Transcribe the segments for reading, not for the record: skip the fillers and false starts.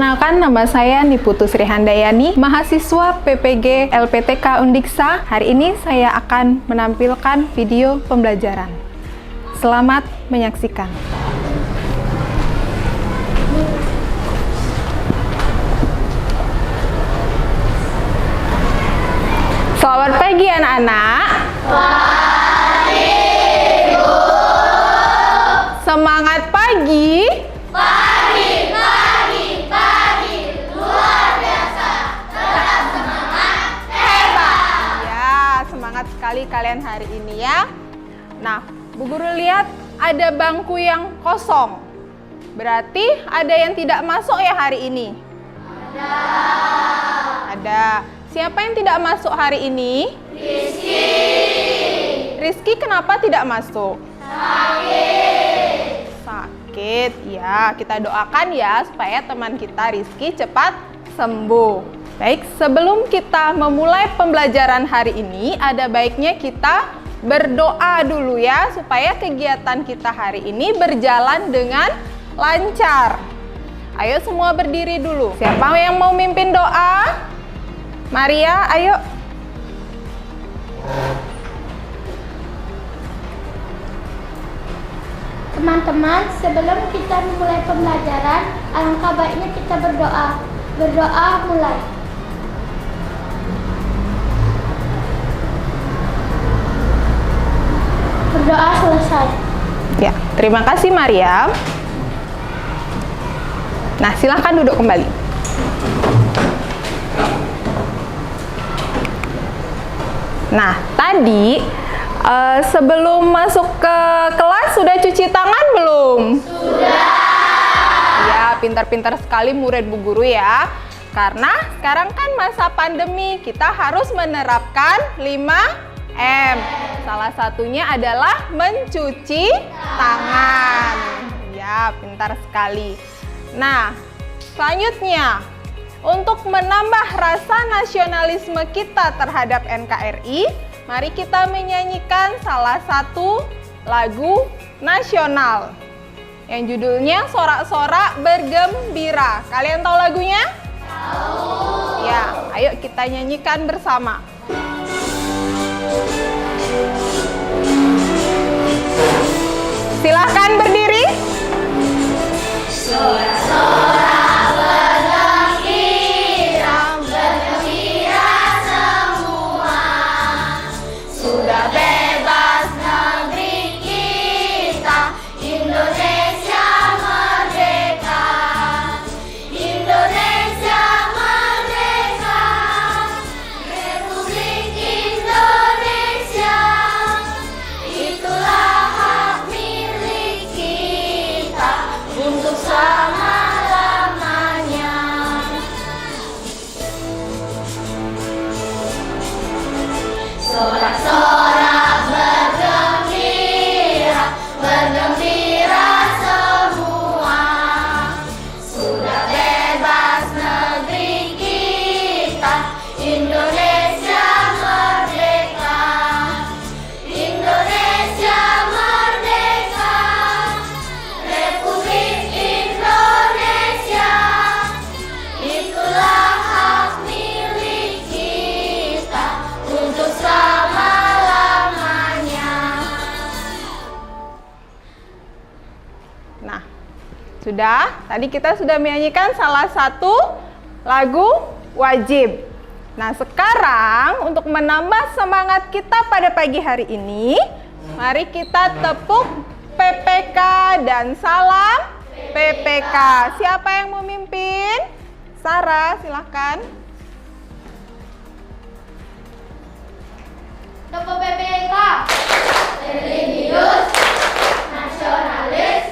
Perkenalkan, nama saya Niputu Sri Handayani, mahasiswa PPG LPTK Undiksa. Hari ini saya akan menampilkan video pembelajaran. Selamat menyaksikan. Selamat pagi anak-anak. Pagi, Bu. Semangat pagi. Pagi, luar biasa. Tetap semangat, hebat. Ya, semangat sekali kalian hari ini ya. Nah, Bu Guru lihat ada bangku yang kosong. Berarti ada yang tidak masuk ya hari ini? Ada. Siapa yang tidak masuk hari ini? Rizky. Rizky kenapa tidak masuk? Sakit, ya. Kita doakan ya supaya teman kita Rizky cepat sembuh. Baik, sebelum kita memulai pembelajaran hari ini, ada baiknya kita berdoa dulu ya, supaya kegiatan kita hari ini berjalan dengan lancar. Ayo semua berdiri dulu. Siapa yang mau mimpin doa? Maria, ayo. Teman-teman, sebelum kita memulai pembelajaran, alangkah baiknya kita berdoa. Berdoa mulai. Berdoa selesai. Ya, terima kasih Maria. Nah, silahkan duduk kembali. Nah, tadi sebelum masuk ke kelas sudah cuci tangan belum? Sudah. Ya, pintar-pintar sekali murid Bu Guru ya. Karena sekarang kan masa pandemi, kita harus menerapkan 5M. Salah satunya adalah mencuci tangan. Ya, pintar sekali. Nah, selanjutnya, untuk menambah rasa nasionalisme kita terhadap NKRI, mari kita menyanyikan salah satu lagu nasional yang judulnya Sorak-sorak Bergembira. Kalian tahu lagunya? Tahu. Ya, ayo kita nyanyikan bersama. Silahkan berdiri. Sorak-sorak bergembira semua. Sudah bebas negeri kita, Indonesia merdeka. Indonesia merdeka. Republik Indonesia. Itulah hak milik kita untuk selama-lamanya. Sorak-sorak bergembira, bergembira semua. Sudah bebas negeri kita, Indonesia merdeka. Indonesia merdeka. Republik Indonesia. Itulah hak milik kita untuk selama-lamanya. Nah, sudah. Tadi kita sudah menyanyikan salah satu lagu wajib. Nah, sekarang untuk menambah semangat kita pada pagi hari ini, mari kita tepuk PPK dan salam PPK. Siapa yang memimpin? Sarah, silahkan. Tepuk PPK. Religius, nasionalis,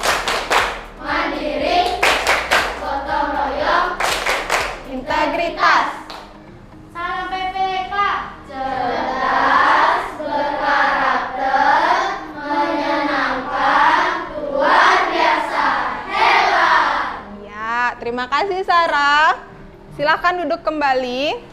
mandiri, gotong royong, Integritas. salam PPK. Cerdas, berkarakter, menyenangkan, luar biasa, hebat. Ya, terima kasih Sarah. Silahkan duduk kembali.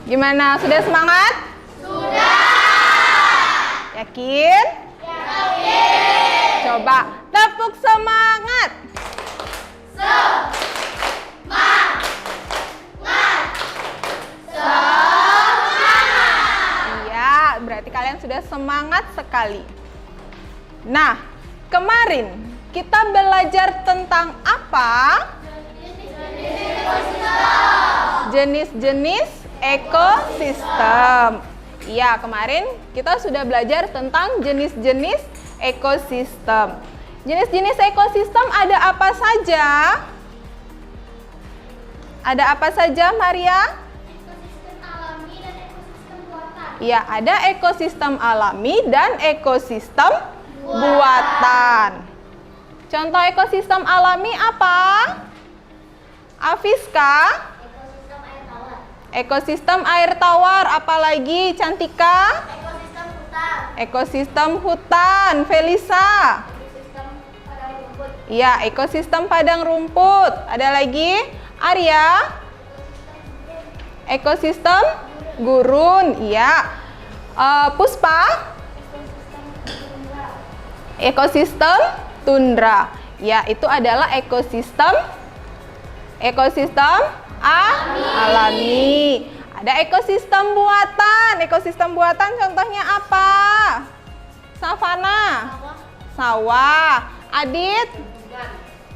Gimana? Sudah semangat? Sudah. Yakin? Yakin. Coba tepuk semangat. Iya, berarti kalian sudah semangat sekali. Nah, kemarin kita belajar tentang apa? Jenis-jenis ekosistem. Iya, kemarin kita sudah belajar tentang jenis-jenis ekosistem. Jenis-jenis ekosistem ada apa saja? Ada apa saja, Maria? Ekosistem alami dan ekosistem buatan. Iya, ada ekosistem alami dan ekosistem buatan. Contoh ekosistem alami apa? Afiska? Ekosistem air tawar. Ekosistem air tawar, apalagi Cantika? Ekosistem hutan. Ekosistem hutan, Felisa? Ekosistem padang rumput. Iya, ekosistem padang rumput. Ada lagi? Arya? Ekosistem gurun, iya. Puspa? Ekosistem tundra. Ya, itu adalah ekosistem alami. Ada ekosistem buatan. Ekosistem buatan contohnya apa? Savana, sawah. Adit,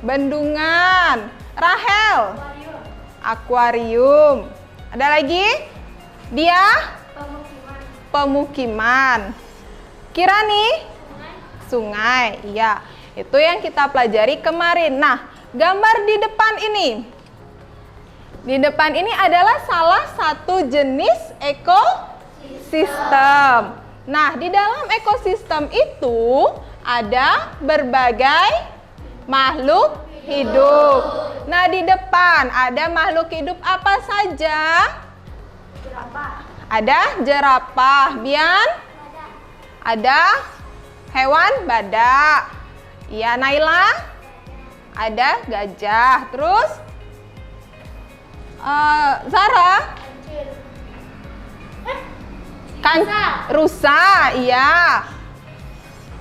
bendungan. Rahel, akuarium. Ada lagi? Dia, pemukiman. Kirani, sungai. Iya, itu yang kita pelajari kemarin. Nah, gambar di depan ini. Di depan ini adalah salah satu jenis ekosistem. Nah, di dalam ekosistem itu ada berbagai makhluk hidup. Nah, di depan ada makhluk hidup apa saja? Ada jerapah, Bian? Ada hewan badak. Iya, Naila? Ada gajah. Terus? Zara? Kan rusa, iya.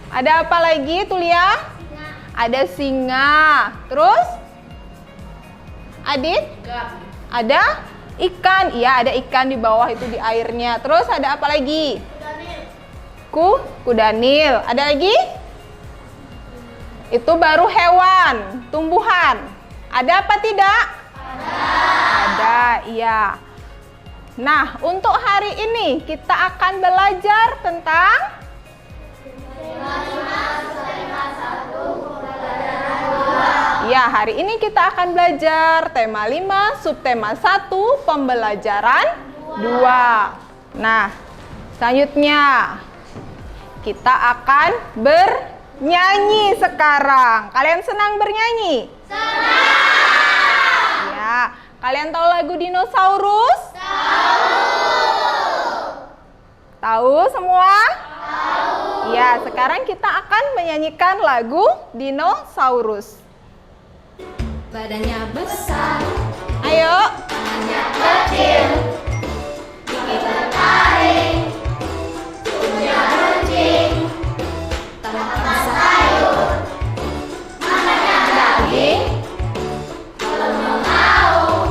Ada apa lagi, Tulia? Ada singa. Terus? Adit? Ada ikan. Iya, ada ikan di bawah itu di airnya. Terus ada apa lagi? Kudanil. Ada lagi? Itu baru hewan, tumbuhan. Ada apa tidak? Ada, iya. Nah, untuk hari ini kita akan belajar tentang ya, hari ini kita akan belajar tema 5, subtema 1, pembelajaran 2. Nah, selanjutnya kita akan bernyanyi sekarang. Kalian senang bernyanyi? Senang! Ya, kalian tahu lagu Dinosaurus? Tahu semua? Tahu. Ya, sekarang kita akan menyanyikan lagu Dinosaurus. Badannya besar, Ayo. tangannya kecil, gigi tertarik, punya runcing, tangan sayur, matanya daging, kalau mau,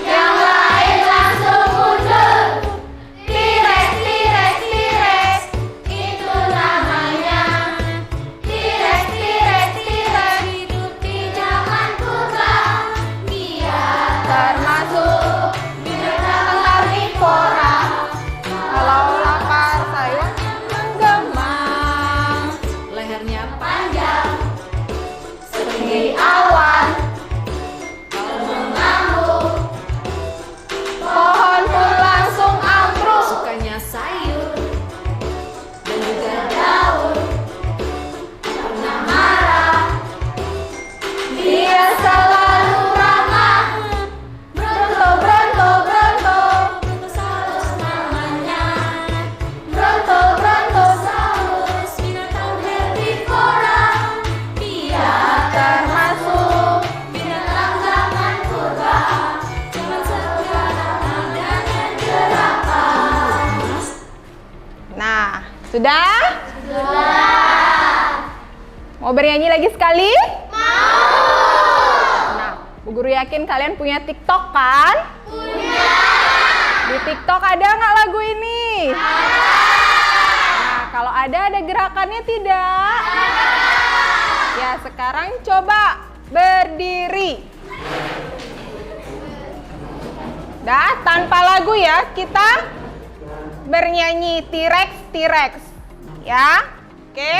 yang lain langsung mundur. T-Rex, T-Rex, T-Rex, itu namanya. T-Rex, T-Rex, T-Rex, hidup di zaman purba. Dia Termasuk binatang karnivora. kalau lapar sayur menggema. Lehernya panjang setinggi awan. Kalau mengamuk, Pohon pun langsung ambruk. sukanya sayur dan juga daun. Pernah marah, Dia selalu ramah. Bronto, Bronto, Bronto, Brontosaurus namanya. Bronto, Brontosaurus, binatang herbivora. Dia termasuk binatang zaman purba. Zaman sekarang adanya jerapah. Nah, sudah? Sudah. Mau bernyanyi lagi sekali? Mau. Guru yakin kalian punya TikTok kan? Punya. Di TikTok ada nggak lagu ini? Ada. Nah, kalau ada gerakannya tidak? Ada. Ya, sekarang coba berdiri. Dah, tanpa lagu ya, kita bernyanyi T-Rex, T-Rex. Ya, oke?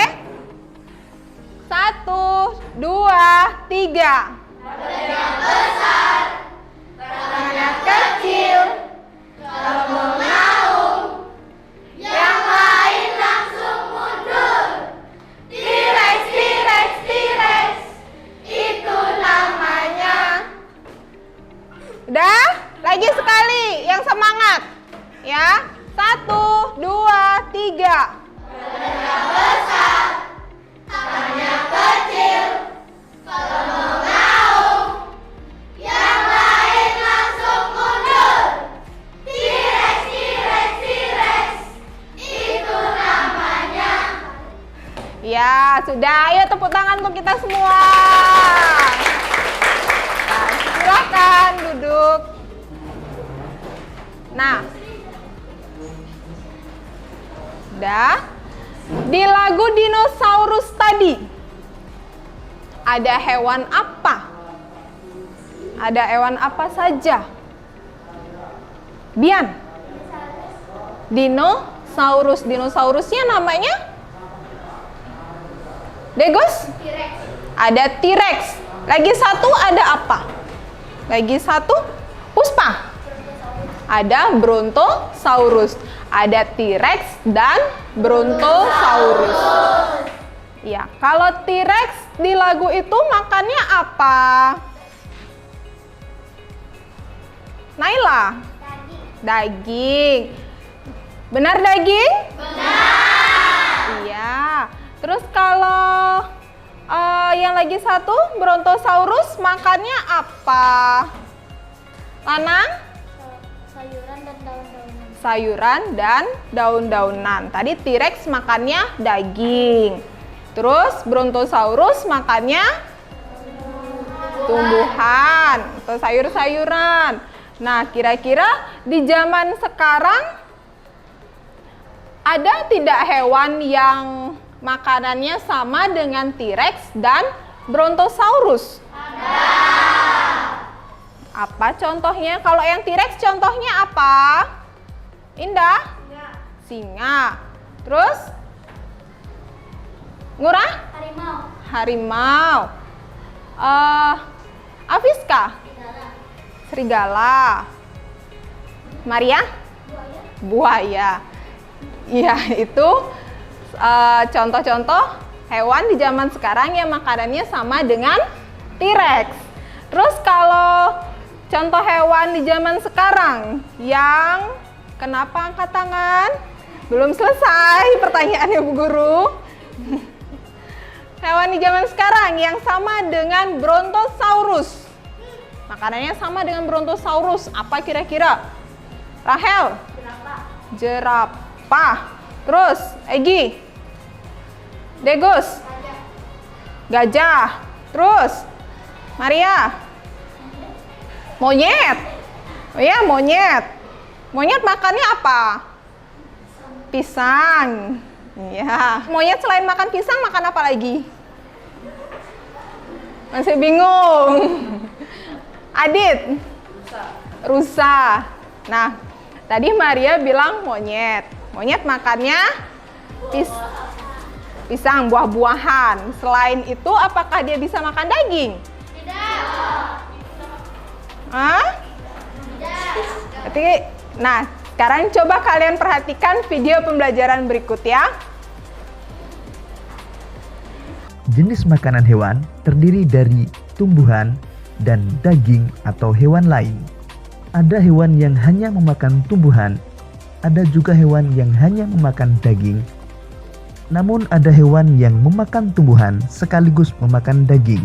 1, 2, 3. Badannya besar, tangannya kecil. Kalau mau naung, yang lain langsung mundur. T-Rex, T-Rex, T-Rex, itu namanya. Udah? Lagi sekali, yang semangat. Ya, 1, 2, 3. Badannya besar, tangannya kecil. Kalau mau naung, yang lain langsung mundur. T-Rex, T-Rex, T-Rex, itu namanya. Ya, sudah. Ayo tepuk tangan untuk kita semua. Nah, silakan duduk. Nah, udah. Di lagu dinosaurus tadi, ada hewan apa? Ada hewan apa saja? Bian. Dinosaurus. Dinosaurusnya namanya? Degos? T-Rex. Ada T-Rex. Lagi satu ada apa? Lagi satu? Puspa. Ada Brontosaurus. Ada T-Rex dan Brontosaurus. Ya, kalau T-Rex di lagu itu makannya apa? Naila? Daging. Benar daging? Benar. Iya. Terus kalau yang lagi satu, Brontosaurus makannya apa? Lanang? Sayuran dan daun-daunan. Sayuran dan daun-daunan. Tadi T-Rex makannya daging. Terus Brontosaurus makannya tumbuhan atau sayur-sayuran. Nah, kira-kira di zaman sekarang ada tidak hewan yang makanannya sama dengan T-Rex dan Brontosaurus? Ada. Apa contohnya? Kalau yang T-Rex contohnya apa? Indah? Singa. Terus? Ngurah? Harimau. Harimau. Afiska? Serigala. Maria? Buaya. Iya, itu contoh-contoh hewan di zaman sekarang yang makanannya sama dengan T-Rex. Terus kalau contoh hewan di zaman sekarang yang kenapa angkat tangan? Belum selesai pertanyaannya Bu Guru. Hewan di zaman sekarang yang sama dengan Brontosaurus. Makanannya sama dengan Brontosaurus. Apa kira-kira? Rahel? Jerapah. Terus, Egi? Degos? Gajah. Terus, Maria? Monyet. Oh ya, monyet. Monyet makannya apa? Pisang. Iya. Monyet selain makan pisang makan apa lagi? Masih bingung. Adit? Rusa. Nah, tadi Maria bilang monyet. Monyet makannya pisang, buah-buahan. Selain itu, apakah dia bisa makan daging? Tidak. Hah? Tidak. Nah, sekarang coba kalian perhatikan video pembelajaran berikut ya. Jenis makanan hewan terdiri dari tumbuhan dan daging atau hewan lain. Ada hewan yang hanya memakan tumbuhan, ada juga hewan yang hanya memakan daging. Namun ada hewan yang memakan tumbuhan sekaligus memakan daging.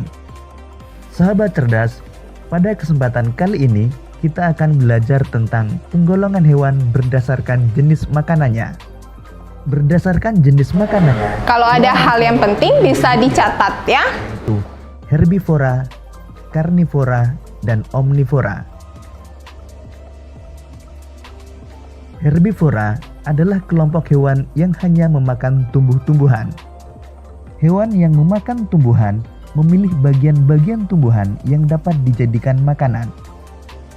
Sahabat cerdas, pada kesempatan kali ini kita akan belajar tentang penggolongan hewan berdasarkan jenis makanannya. Berdasarkan jenis makanannya, Kalau ada hal yang penting bisa dicatat ya. yaitu herbivora, karnivora, dan omnivora. Herbivora adalah kelompok hewan yang hanya memakan tumbuh-tumbuhan. Hewan yang memakan tumbuhan memilih bagian-bagian tumbuhan yang dapat dijadikan makanan,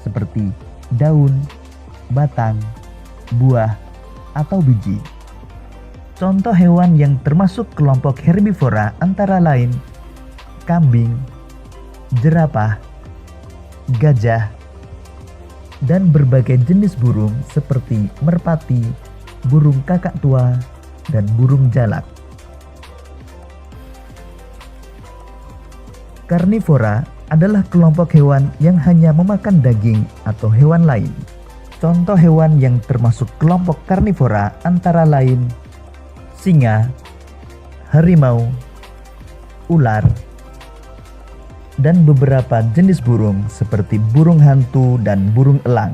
seperti daun, batang, buah, atau biji. Contoh hewan yang termasuk kelompok herbivora antara lain kambing, jerapah, gajah, dan berbagai jenis burung seperti merpati, burung kakak tua, dan burung jalak. Karnivora adalah kelompok hewan yang hanya memakan daging atau hewan lain. Contoh hewan yang termasuk kelompok karnivora antara lain singa, harimau, ular, dan beberapa jenis burung seperti burung hantu dan burung elang.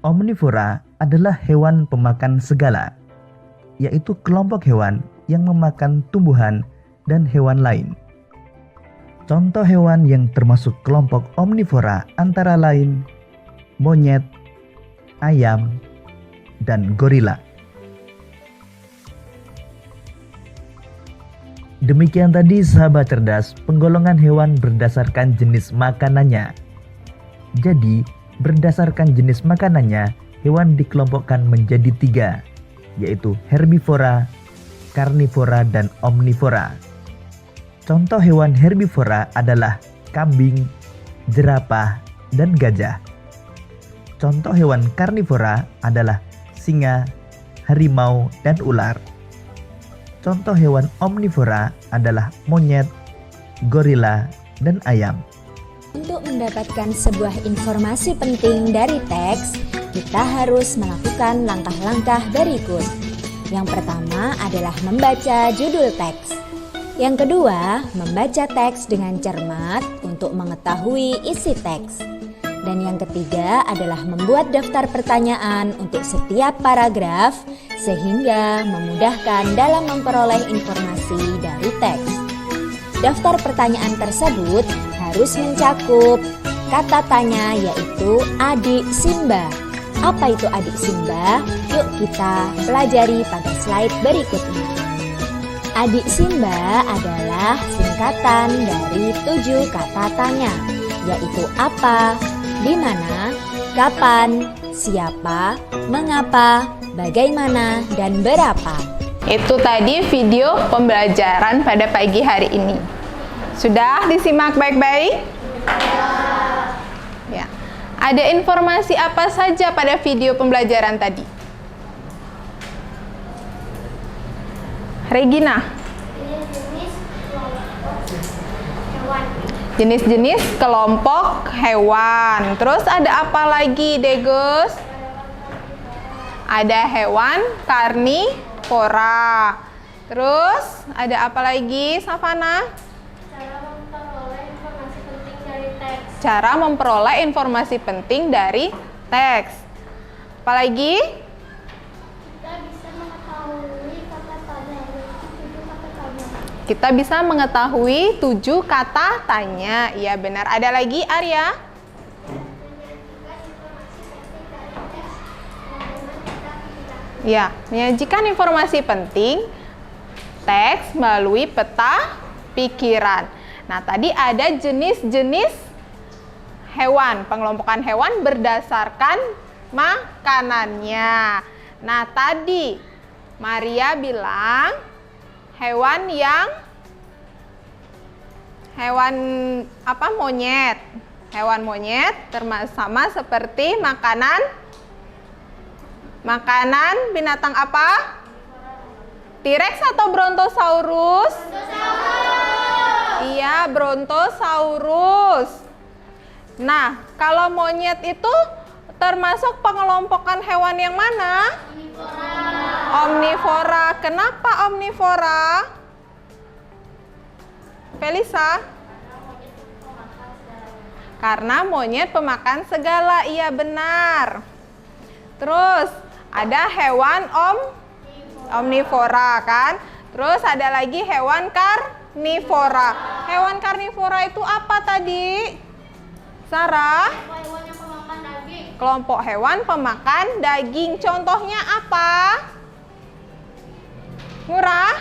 Omnivora adalah hewan pemakan segala, yaitu kelompok hewan yang memakan tumbuhan dan hewan lain. Contoh hewan yang termasuk kelompok omnivora antara lain monyet, ayam, dan gorila. Demikian tadi sahabat cerdas, penggolongan hewan berdasarkan jenis makanannya. Jadi, berdasarkan jenis makanannya, hewan dikelompokkan menjadi 3, yaitu herbivora, karnivora, dan omnivora. Contoh hewan herbivora adalah kambing, jerapah, dan gajah. Contoh hewan karnivora adalah singa, harimau, dan ular. Contoh hewan omnivora adalah monyet, gorila, dan ayam. Untuk mendapatkan sebuah informasi penting dari teks, kita harus melakukan langkah-langkah berikut. Yang pertama adalah membaca judul teks. Yang kedua, membaca teks dengan cermat untuk mengetahui isi teks. Dan yang ketiga adalah membuat daftar pertanyaan untuk setiap paragraf sehingga memudahkan dalam memperoleh informasi dari teks. Daftar pertanyaan tersebut harus mencakup kata tanya yaitu adik Simba. Apa itu adik Simba? Yuk kita pelajari pada slide berikutnya. Adik Simba adalah singkatan dari 7 kata tanya, yaitu apa, di mana, kapan, siapa, mengapa, bagaimana, dan berapa. Itu tadi video pembelajaran pada pagi hari ini. Sudah disimak baik-baik? Ya. Ada informasi apa saja pada video pembelajaran tadi? Regina. Jenis-jenis kelompok hewan. Terus ada apa lagi, Degus? Ada hewan karnivora. Terus ada apa lagi, Savana? Cara memperoleh informasi penting dari teks. Apalagi? Kita bisa mengetahui 7 kata tanya. Iya benar. Ada lagi, Arya? Ya, menyajikan informasi penting teks melalui peta pikiran. Nah, tadi ada jenis-jenis hewan, pengelompokan hewan berdasarkan makanannya. Nah, tadi Maria bilang hewan monyet. Hewan monyet sama seperti makanan binatang apa? T-Rex atau Brontosaurus? Iya, Brontosaurus. Nah, kalau monyet itu termasuk pengelompokan hewan yang mana? Omnivora. Kenapa omnivora? Felisa? Karena monyet pemakan segala. Iya benar. Terus ada hewan omnivora kan? Terus ada lagi hewan karnivora. Hewan karnivora itu apa tadi? Sarah? Hewan yang pemakan daging. Kelompok hewan pemakan daging. Contohnya apa? Ngurah?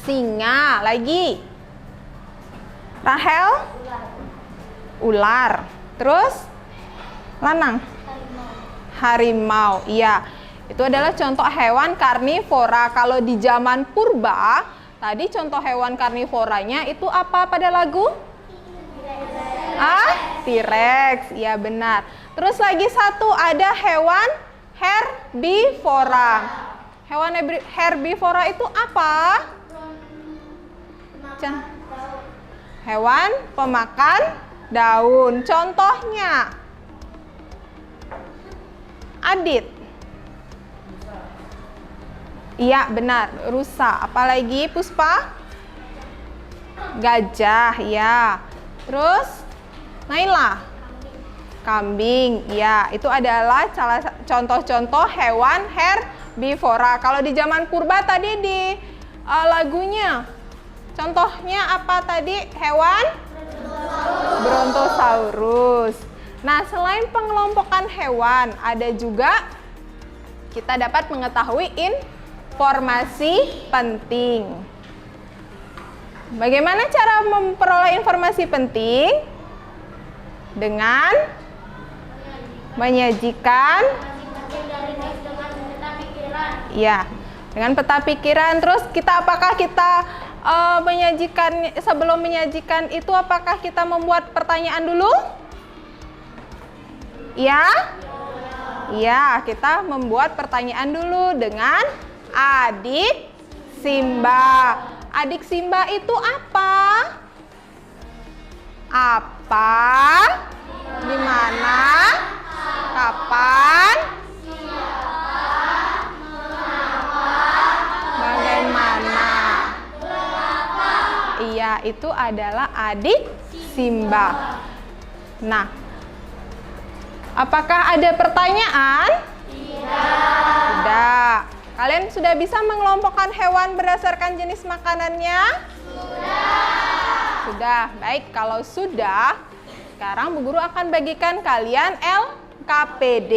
Singa. Lagi? Rahel? Ular. Terus? Lanang? Harimau. Iya. Itu adalah contoh hewan karnivora. Kalau di zaman purba, tadi contoh hewan karnivoranya itu apa pada lagu? T-Rex. Iya benar. Terus lagi satu ada hewan herbivora. Hewan herbivora itu apa? Hewan pemakan daun. Contohnya Adit. Iya benar, rusa. Apalagi Puspa? Gajah, ya. Terus Naila? Kambing, ya. Itu adalah contoh-contoh hewan herbivora. Kalau di zaman purba tadi di lagunya, contohnya apa tadi? Hewan? Brontosaurus. Nah, selain pengelompokan hewan, ada juga kita dapat mengetahui informasi penting. Bagaimana cara memperoleh informasi penting? Dengan menyajikan ya, dengan peta pikiran. Terus apakah kita menyajikan, sebelum menyajikan itu apakah kita membuat pertanyaan dulu? Ya? Ya, kita membuat pertanyaan dulu dengan adik Simba. Adik Simba itu apa? Apa? Di mana? Kapan? Bagaimana? Iya, itu adalah adik Simba. Nah, apakah ada pertanyaan? Tidak. Kalian sudah bisa mengelompokkan hewan berdasarkan jenis makanannya? Sudah. Baik, kalau sudah, sekarang Bu Guru akan bagikan kalian LKPD.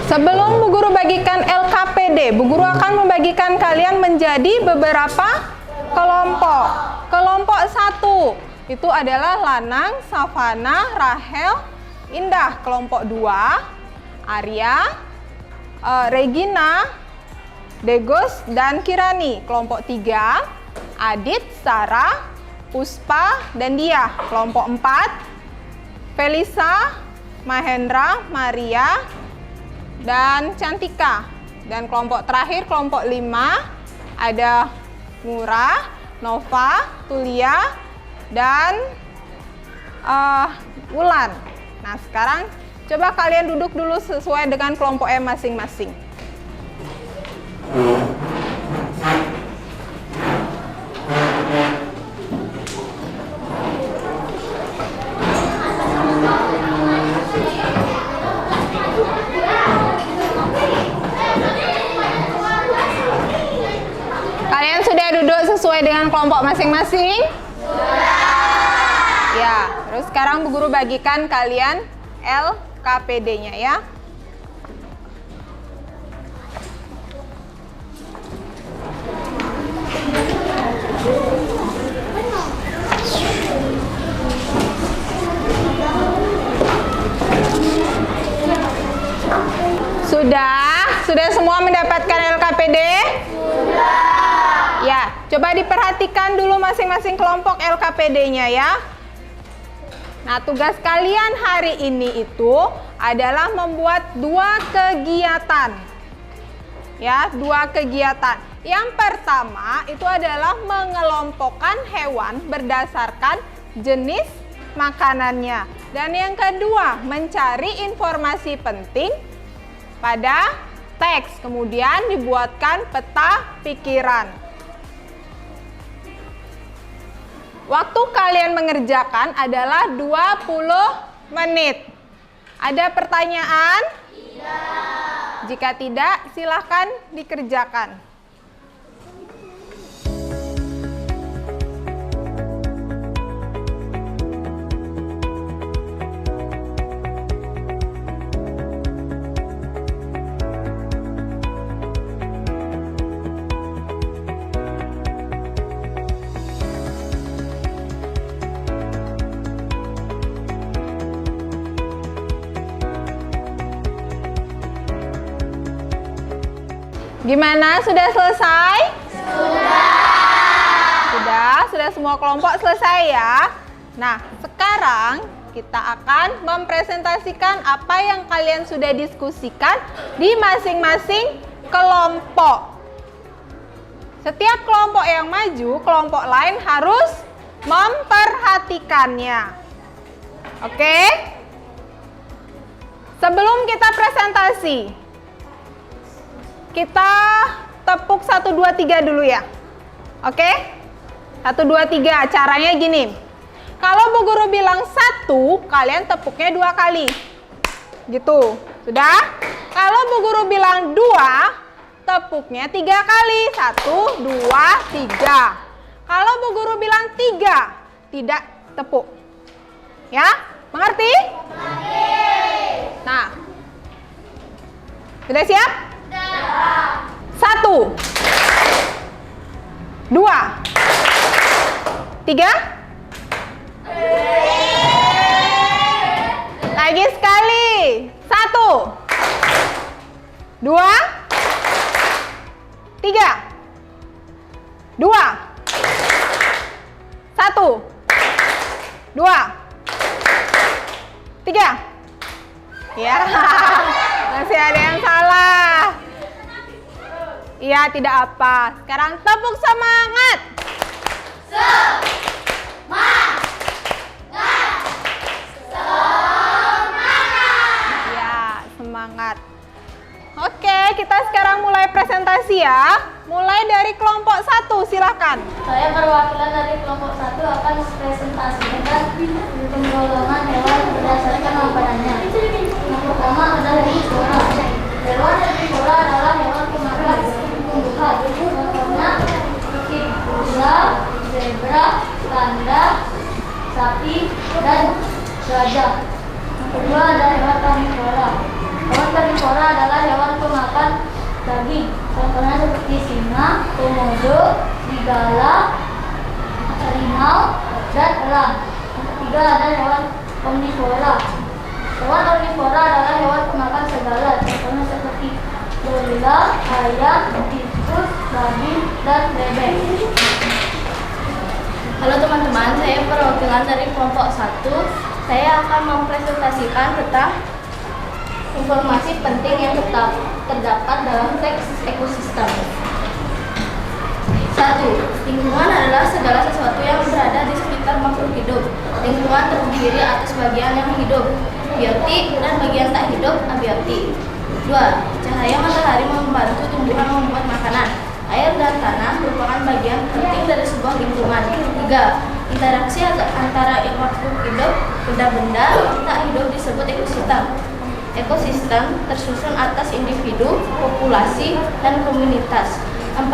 Sebelum Bu Guru bagikan LKPD, Bu Guru akan membagikan kalian menjadi beberapa kelompok. Kelompok 1 itu adalah Lanang, Savana, Rahel, Indah. Kelompok 2 Arya, Regina, Degos, dan Kirani. Kelompok 3 Adit, Sarah, Puspa, dan Dia. Kelompok 4 Felisa, Mahendra, Maria, dan Cantika. Dan kelompok terakhir, kelompok 5 ada Ngurah, Nova, Tulia, dan Wulan. Nah, sekarang coba kalian duduk dulu sesuai dengan kelompoknya masing-masing. Kalian sudah duduk sesuai dengan kelompok masing-masing? Ya, terus sekarang Bu Guru bagikan kalian LKPD-nya ya. Sudah semua mendapatkan LKPD? Ya, coba diperhatikan dulu masing-masing kelompok LKPD-nya ya. Nah, tugas kalian hari ini itu adalah membuat 2 kegiatan. Ya, 2 kegiatan. Yang pertama itu adalah mengelompokkan hewan berdasarkan jenis makanannya. Dan yang kedua, mencari informasi penting pada teks. Kemudian dibuatkan peta pikiran. Waktu kalian mengerjakan adalah 20 menit. Ada pertanyaan? Tidak. Jika tidak, silahkan dikerjakan. Gimana? Sudah selesai? Sudah semua kelompok selesai ya. Nah, sekarang kita akan mempresentasikan apa yang kalian sudah diskusikan di masing-masing kelompok. Setiap kelompok yang maju, kelompok lain harus memperhatikannya. Oke? Sebelum kita presentasi, kita tepuk 1, 2, 3 dulu ya. Oke? 1, 2, 3. Caranya gini. Kalau Bu Guru bilang 1, kalian tepuknya 2 kali. Gitu. Sudah? Kalau Bu Guru bilang 2, tepuknya 3 kali. 1, 2, 3. Kalau Bu Guru bilang 3, tidak tepuk. Ya? Mengerti? Nah. Sudah siap? 1, 2, 3. Lagi sekali. 1, 2, 3. 2, 1, 2, 3. Ya, masih ada yang salah. Iya, tidak apa. Sekarang tepuk semangat. Ya, semangat. Oke, kita sekarang mulai presentasi ya. Mulai dari kelompok 1, silakan. Saya perwakilan dari kelompok 1 akan mempresentasikan penggolongan hewan berdasarkan makanannya. Yang pertama adalah herbivora. Hewan herbivora adalah hewan pemakan tumbuhan. Contohnya seperti kuda, zebra, panda, sapi, dan gajah. Yang kedua adalah hewan karnivora. Hewan karnivora adalah hewan pemakan daging. Contohnya seperti singa, komodo, serigala, harimau, dan elang. Yang ketiga adalah hewan omnivora. Hewan omnivora adalah hewan pemakan segala. Contohnya seperti gorila, ayam, tikus, babi, dan bebek. Halo teman-teman, saya perwakilan dari kelompok 1. Saya akan mempresentasikan tentang informasi penting yang terdapat dalam teks ekosistem. 1. Lingkungan adalah segala sesuatu yang berada di sekitar makhluk hidup. Lingkungan terdiri atas bagian yang hidup, abiotik, dan bagian tak hidup, abiotik. 2. Cahaya matahari membantu tumbuhan membuat makanan. Air dan tanah merupakan bagian penting dari sebuah lingkungan. 3. Interaksi antara makhluk hidup, benda-benda tak hidup disebut ekosistem. Ekosistem tersusun atas individu, populasi, dan komunitas. 4.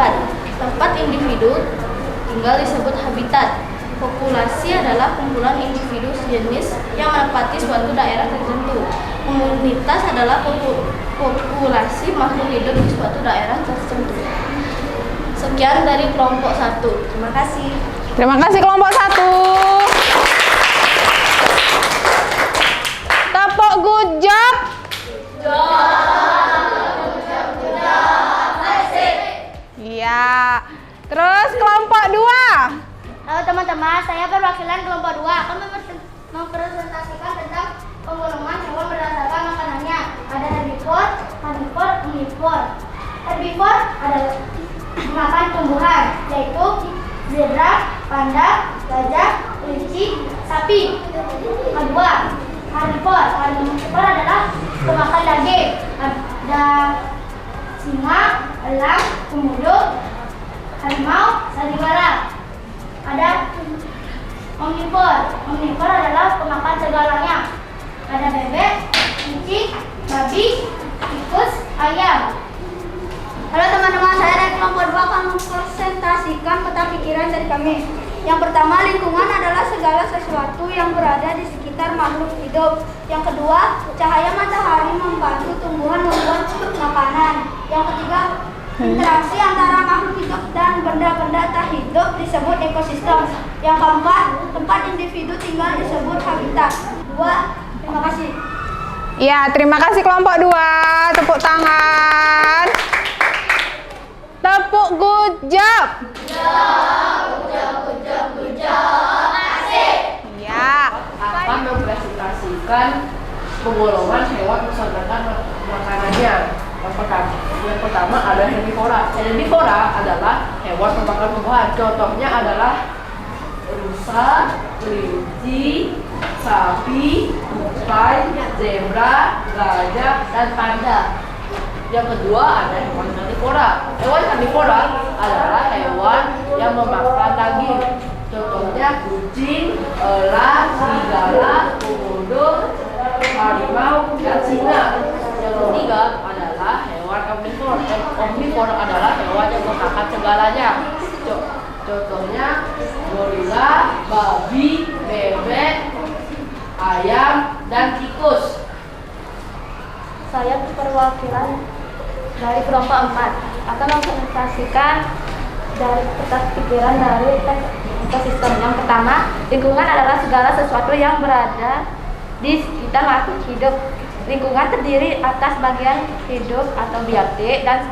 Tempat individu tinggal disebut habitat. Populasi adalah kumpulan individu sejenis yang menempati suatu daerah tertentu. Komunitas adalah populasi makhluk hidup di suatu daerah tertentu. Sekian dari kelompok 1. Terima kasih. Terima kasih kelompok 1. Tepuk good job. Iya. Terus kelompok 2. Halo teman-teman, saya perwakilan kelompok 2 akan mempresentasikan tentang penggolongan hewan berdasarkan makanannya. Ada herbivor, karnivor, omnivor. Herbivor adalah makan tumbuhan, yaitu zebra, panda, gajah, kelinci, sapi. Kedua, karnivor. Karnivor adalah pemakan daging. Ada singa, elang, komodo, harimau, serigala. Ada omnivor. Omnivor adalah pemakan segalanya. Ada bebek, kucing, babi, tikus, Ayam. Halo teman-teman, saya dari kelompok 2 akan mempresentasikan peta pikiran dari kami. Yang pertama, lingkungan adalah segala sesuatu yang berada di sekitar makhluk hidup. Yang kedua, cahaya matahari membantu tumbuhan membuat makanan. Yang ketiga, interaksi antara makhluk hidup dan benda-benda tak hidup disebut ekosistem. Yang keempat, tempat individu tinggal disebut habitat. Terima kasih. Ya, terima kasih kelompok 2. Tepuk tangan. Tepuk good job. Ya. Akan mempresentasikan penggolongan hewan berdasarkan makanannya. Yang pertama ada herbivora. Herbivora adalah hewan pemakan tumbuhan. Contohnya adalah rusa, kelinci, sapi, tupai, zebra, gajah, dan panda. Yang kedua ada hewan karnivora. Hewan karnivora adalah hewan yang memakan daging. Contohnya kucing, elang, serigala, komodo, harimau, dan singa. Yang ketiga adalah hewan omnivor. Omnivor adalah hewan yang memakan segalanya. Contohnya gorila, babi, bebek, ayam, dan tikus. Saya perwakilan dari kelompok 4 akan mempresentasikan dari peta pikiran dari teks ekosistem. Yang pertama, lingkungan adalah segala sesuatu yang berada di sekitar makhluk hidup. Lingkungan terdiri atas bagian hidup atau biotik dan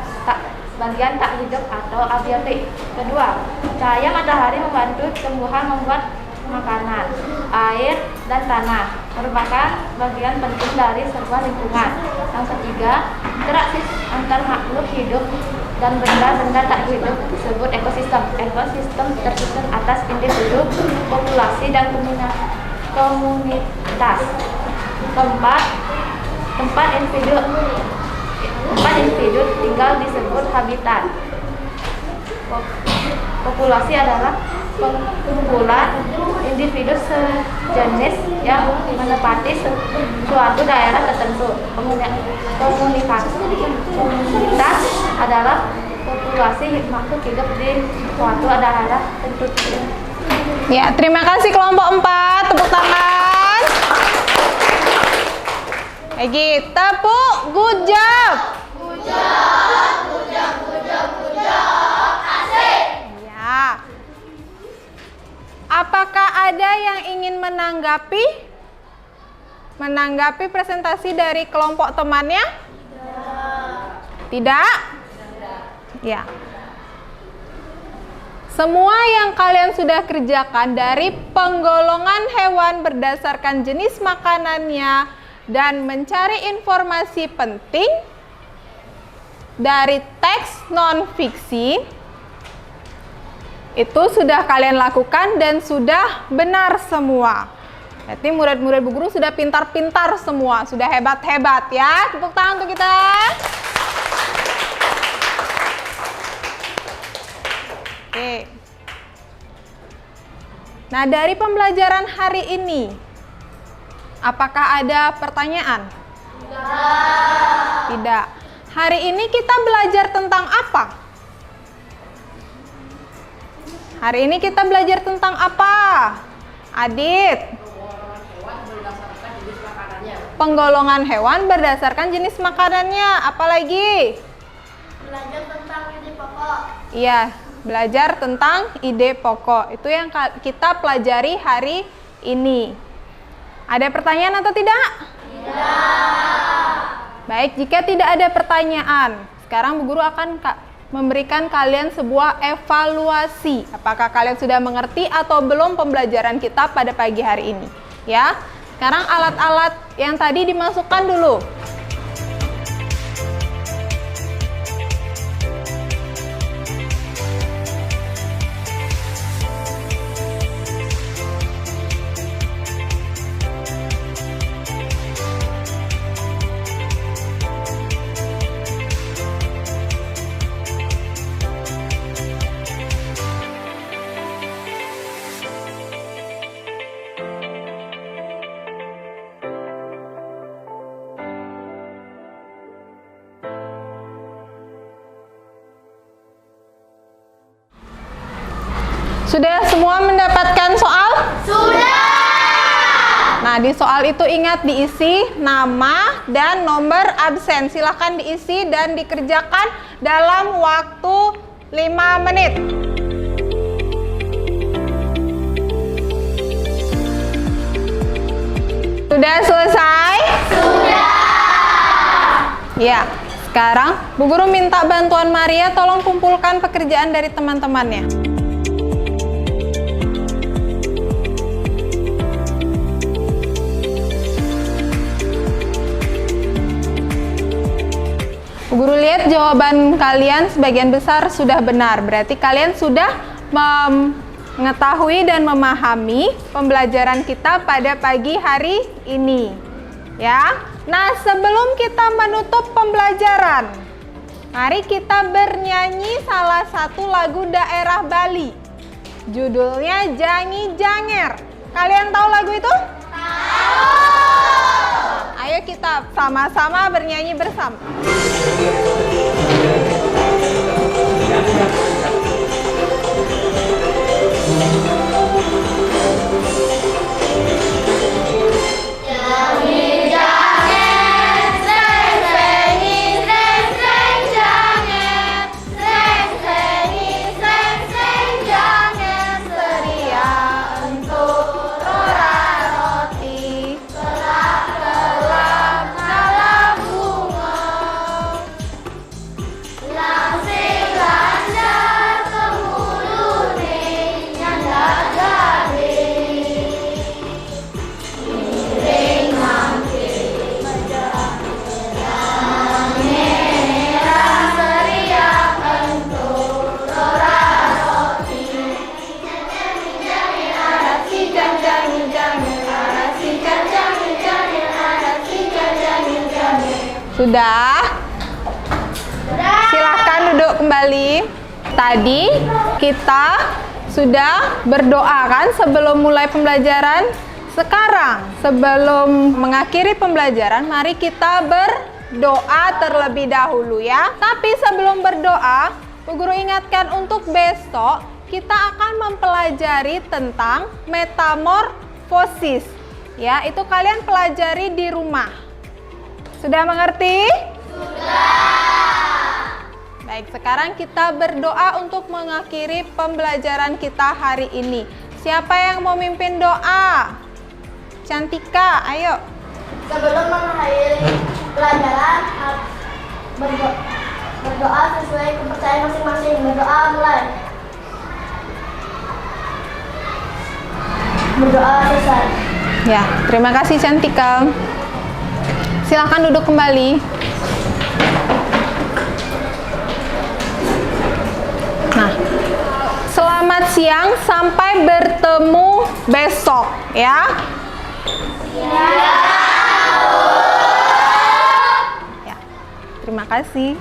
bagian tak hidup atau abiotik. Kedua, cahaya matahari membantu tumbuhan membuat makanan. Air dan tanah merupakan bagian penting dari sebuah lingkungan. Yang ketiga, interaksi antar makhluk hidup dan benda-benda tak hidup disebut ekosistem. Ekosistem tersusun atas individu, populasi, dan komunitas. Tempat individu tinggal disebut habitat. Populasi adalah kumpulan individu sejenis yang menempati suatu daerah tertentu. Komunitas adalah populasi makhluk hidup di suatu daerah tertentu. Ya, terima kasih kelompok 4. Tepuk tangan. Lagi, tepuk good job. Ya. Apakah ada yang ingin menanggapi presentasi dari kelompok temannya? Tidak? Ya. Semua yang kalian sudah kerjakan dari penggolongan hewan berdasarkan jenis makanannya dan mencari informasi penting dari teks non-fiksi itu sudah kalian lakukan dan sudah benar semua. Berarti murid-murid Bu Guru sudah pintar-pintar semua, sudah hebat-hebat ya. Tepuk tangan untuk kita. Oke. Nah, dari pembelajaran hari ini, apakah ada pertanyaan? Tidak. Hari ini kita belajar tentang apa? Hari ini kita belajar tentang apa? Adit. Penggolongan hewan berdasarkan jenis makanannya. Apalagi? Belajar tentang ide pokok. Iya, belajar tentang ide pokok. Itu yang kita pelajari hari ini. Ada pertanyaan atau tidak? Tidak. Baik, jika tidak ada pertanyaan, sekarang Bu Guru akan memberikan kalian sebuah evaluasi. Apakah kalian sudah mengerti atau belum pembelajaran kita pada pagi hari ini? Ya. Sekarang alat-alat yang tadi dimasukkan dulu. Sudah semua mendapatkan soal? Sudah. Nah, di soal itu ingat diisi nama dan nomor absen. Silahkan diisi dan dikerjakan dalam waktu 5 menit. Sudah selesai? Sudah. Ya, sekarang Bu Guru minta bantuan Maria, tolong kumpulkan pekerjaan dari teman-temannya. Bu Guru lihat jawaban kalian sebagian besar sudah benar, berarti kalian sudah mengetahui dan memahami pembelajaran kita pada pagi hari ini. Ya. Nah, sebelum kita menutup pembelajaran, mari kita bernyanyi salah satu lagu daerah Bali. Judulnya Jangi Janger. Kalian tahu lagu itu? Tahu. Ayo kita sama-sama bernyanyi bersama. Sudah? Silahkan duduk kembali. Tadi kita sudah berdoa kan sebelum mulai pembelajaran. Sekarang sebelum mengakhiri pembelajaran, mari kita berdoa terlebih dahulu ya. Tapi sebelum berdoa, Bu Guru ingatkan untuk besok kita akan mempelajari tentang metamorfosis. Ya, itu kalian pelajari di rumah. Sudah mengerti? Sudah. Baik, sekarang kita berdoa untuk mengakhiri pembelajaran kita hari ini. Siapa yang mau mimpin doa? Cantika, ayo. Sebelum mengakhiri pelajaran, berdoa sesuai kepercayaan masing-masing. Berdoa mulai. Berdoa selesai. Ya, terima kasih Cantika. Silahkan duduk kembali. Nah, selamat siang, sampai bertemu besok ya. Ya, terima kasih.